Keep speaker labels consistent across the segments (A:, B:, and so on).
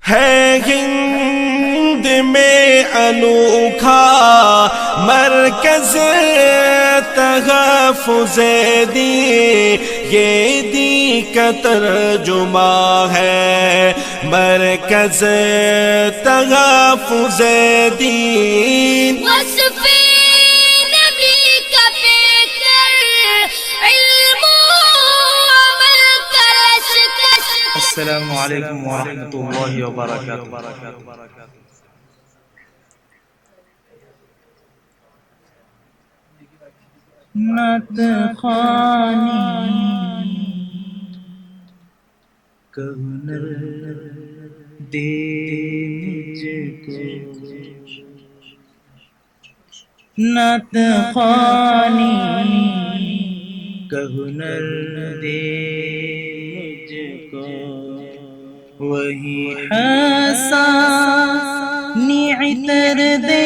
A: ہے ہند میں انوکھا مرکز تحفظ دین، یہ دین کا ترجمہ ہے مرکز تحفظ دین۔
B: وصف نبی کا پیکر علم و عمل کا لشکر۔
C: السلام علیکم ورحمۃ اللہ وبرکاتہ۔ نعت خوانی کہنر دے مجھ کو، نعت خوانی کہنر دے مجھ کو، وہی حسانی عطر دے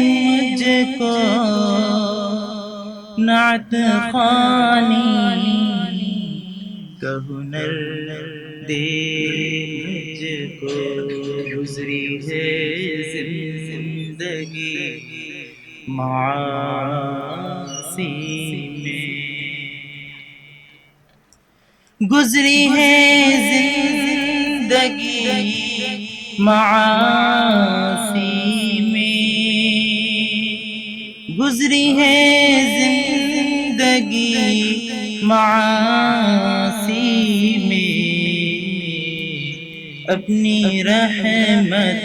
C: مجھ کو، نعت خوانی کا ہنر دے مجھ کو۔ گزری ہے زندگی معاصی میں، گزری ہے زندگی معاصی میں، گزری ہے زندگی معاصی میں، اپنی رحمت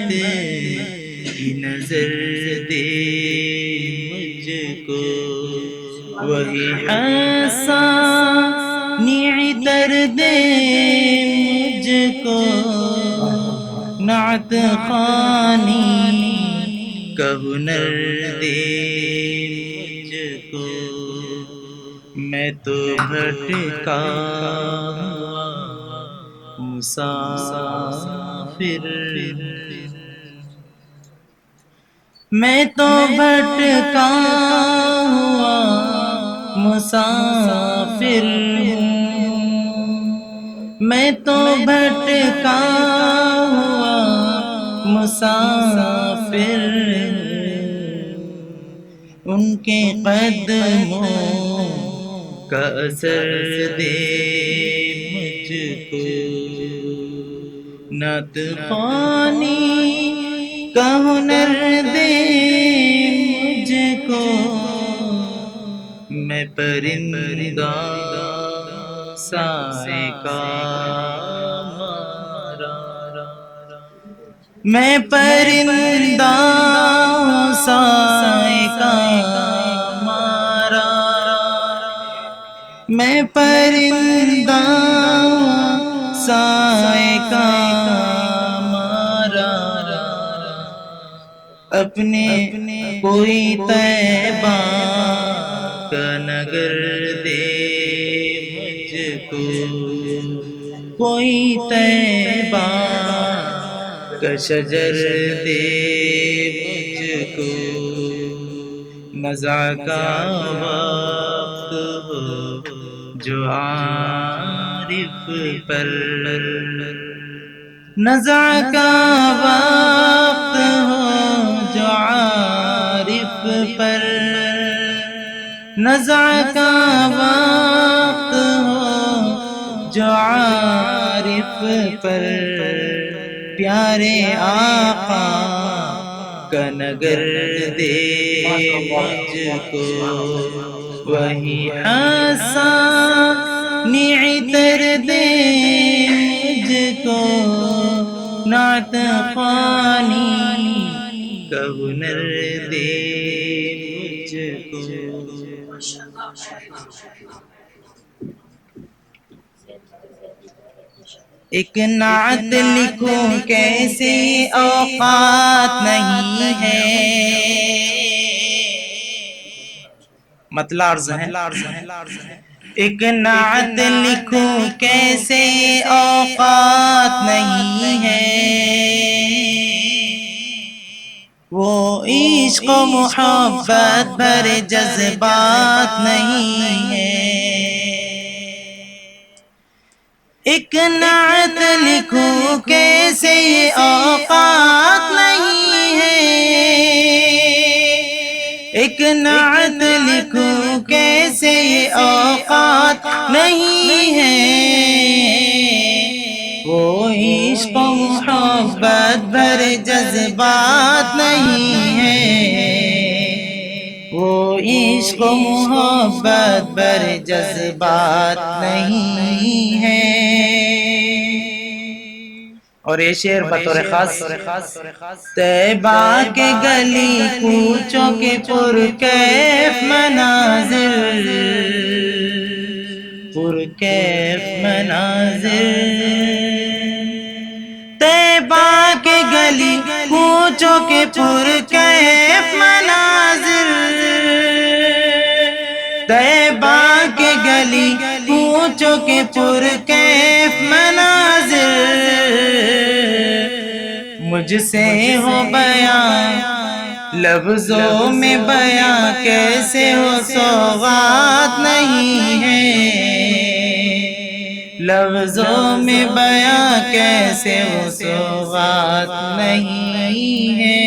C: کی نظر دے مجھ کو، وہی حسانی عطر دے مجھ کو، نعت خوانی کا ہنر دے مجھ کو۔ میں تو بھٹکا ہوا مسافر، میں تو بھٹکا ہوا مسافر ہوں، میں تو بھٹکا ہوا مسافر ہوں، ان کے قدموں کا اثر دے مجھ کو، نعت خوانی کا ہنر دے مجھ کو۔ میں پرندہ سائے کا مارا، میں پرندہ سائے کا مارا، میں پرندہ سائے کا مارا، اپنے کوئی طیبہ کا نگر دے مجھ کو، کوئی طیبہ کا شجر دے مجھ کو، نزع کا وقت ہو جو عارف پر، نزع کا وقت ہو جو عارف پر، نزع کا وقت ہو جو عارف پر، پیارے آقا کا نگر دے مجھ کو، وہی حسانی عطر دے مجھ کو، نعت خوانی کا ہنر دے مجھ کو۔ ایک نعت لکھوں کیسے اوقات نہیں ہے، مطلع عرض ہے، ایک نعت لکھوں کیسے اوقات نہیں ہے، وہ عشق و محبت بھرے جذبات نہیں ہے، ایک نعت لکھوں کیسے
D: کیسے یہ اوقات نہیں ہے، ایک نعت لکھوں کیسے یہ اوقات نہیں ہے، وہ عشق و محبت بھرے جذبات نہیں ہے، وہ عشق و محبت بھرے جذبات نہیں ہے۔ اور یہ شعر بطور خاص طیبہ کے گلی کوچوں کے پرکیف مناظر، پرکیف مناظر، طیبہ کے گلی کوچوں کے پرکیف مناظر، طیبہ کے گلی کوچوں کے پرکیف مناظر، مجھ سے ہو بیان لفظوں میں بیان کیسے ہو سوغات نہیں ہے، لفظوں میں بیان کیسے ہو سوغات نہیں ہے۔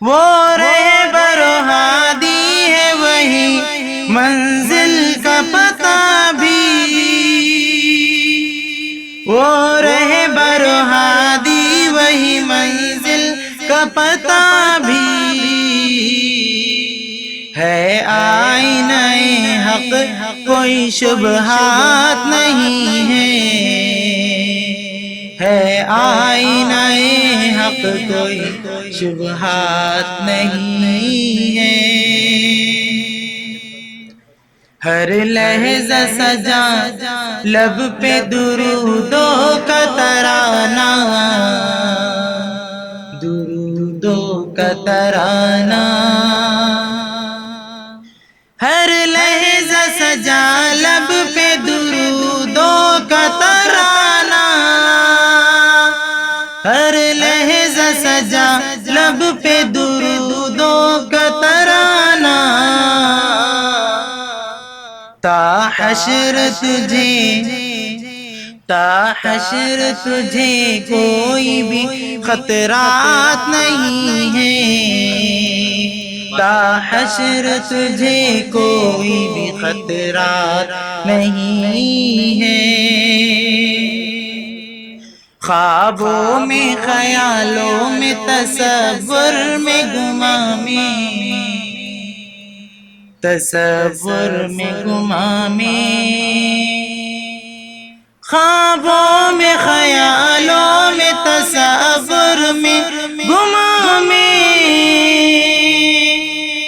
D: وہ رہبر و ہادی ہے وہی منزل کا پتہ بھی، وہ رہبر و ہادی وہی منزل کا پتہ بھی، ہے آئینہ حق کوئی شبہات نہیں ہے آئینہ حق کوئی شبہات نہیں ہے۔ ہر لحظہ سجا لب پہ درودوں کا ترانہ، درودوں کا ترانہ، ہر لحظہ سجا لب پہ درودوں کا ترانہ، ہر لحظہ سجا لب پہ درودوں کا ترانہ، تا حشر تجھے کوئی بھی خطرات نہیں ہے، تا حشر تجھے کوئی بھی خطرات نہیں ہے۔ خوابوں میں خیالوں میں تصور میں گماں میں، تصور میں گماں میں، خوابوں میں خیالوں میں تصور میں گماں میں،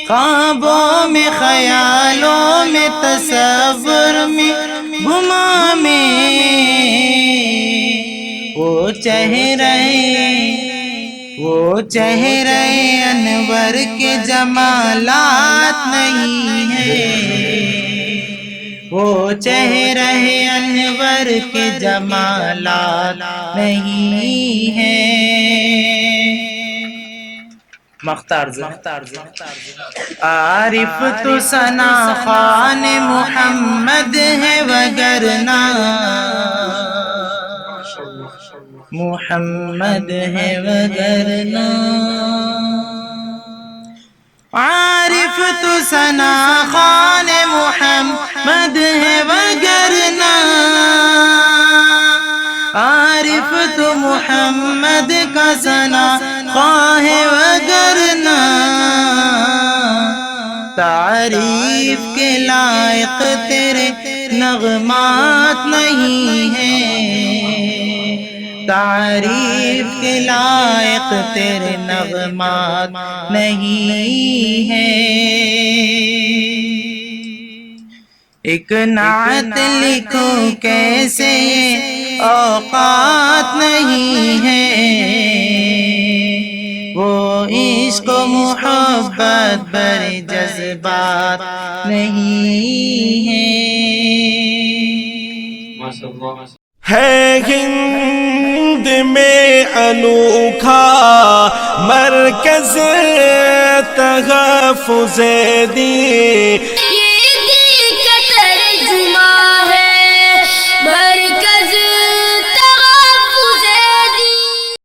D: خوابوں میں خیالوں میں تصور میں گماں میں، وہ چہرے انور کے جمالات نہیں ہے، وہ چہرے انور کے جمالات نہیں ہے۔ مختار عارف تو ثنا خوان محمد ہے وگرنہ، محمد ہے وگرنہ، عارف تو ثنا خوان محمد ہے وگرنہ، عارف تو محمد کا ثنا خواہ ہے وگرنہ، تعریف کے لائق تیرے نغمات نہیں ہیں، تعریف کے لائق تیرے نغمات نہیں ہیں۔ ایک نعت لکھو کیسے یہ اوقات نہیں ہے، وہ عشق و محبت بھرے جذبات نہیں ہے۔
A: ہے ہند میں انوکھا مرکز تحفظ دین،